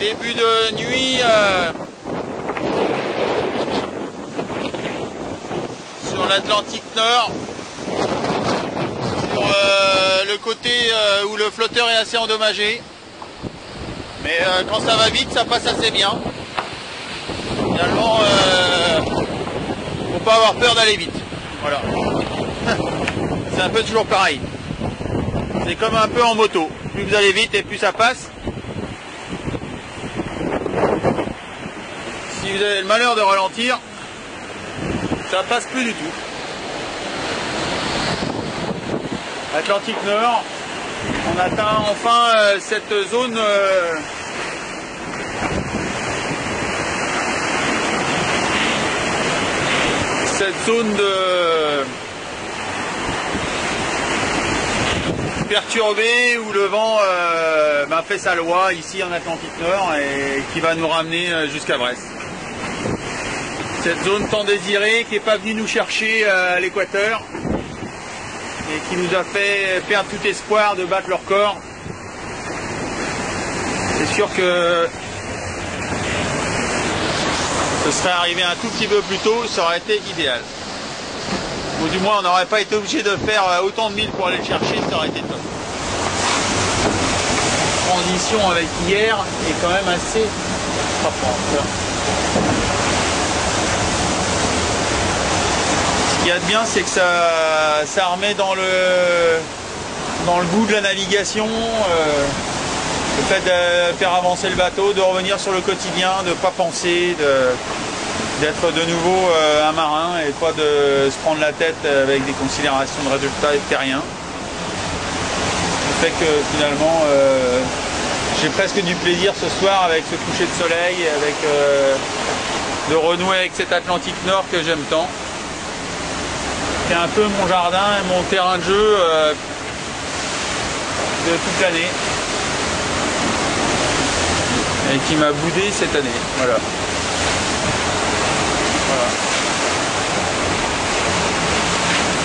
début de nuit sur l'Atlantique Nord, sur le côté où le flotteur est assez endommagé. Mais quand ça va vite, ça passe assez bien. Finalement, faut pas avoir peur d'aller vite. Voilà. C'est un peu toujours pareil. C'est comme un peu en moto. Plus vous allez vite et plus ça passe. Si vous avez le malheur de ralentir, ça passe plus du tout. Atlantique Nord, on atteint enfin cette zone de perturbée où le vent fait sa loi ici en Atlantique Nord et qui va nous ramener jusqu'à Brest. Cette zone tant désirée qui n'est pas venue nous chercher à l'équateur et qui nous a fait perdre tout espoir de battre leur corps. C'est sûr que ce serait arrivé un tout petit peu plus tôt, ça aurait été idéal. Ou du moins on n'aurait pas été obligé de faire autant de milles pour aller le chercher, ça aurait été top. La transition avec hier est quand même assez frappante. Ce qu'il y a de bien, c'est que ça remet dans le goût de la navigation, le fait de faire avancer le bateau, de revenir sur le quotidien, de ne pas penser, d'être de nouveau un marin et pas de se prendre la tête avec des considérations de résultats terriens. Ce fait que finalement j'ai presque du plaisir ce soir avec ce coucher de soleil, avec de renouer avec cet Atlantique Nord que j'aime tant. C'est un peu mon jardin et mon terrain de jeu de toute l'année et qui m'a boudé cette année. Voilà.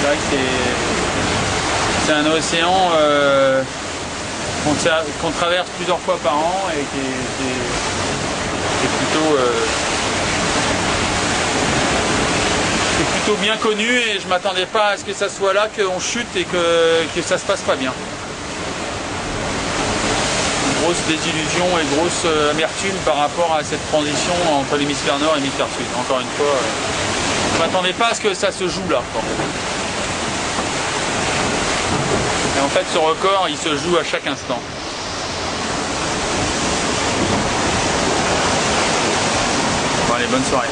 C'est vrai que c'est un océan qu'on traverse plusieurs fois par an et qui est plutôt bien connu, et je m'attendais pas à ce que ça soit là, qu'on chute et que ça se passe pas bien. Grosse désillusion et grosse amertume par rapport à cette transition entre l'hémisphère nord et l'hémisphère sud. Encore une fois, je m'attendais pas à ce que ça se joue là. Et en fait, ce record, il se joue à chaque instant. Bon, allez, bonne soirée.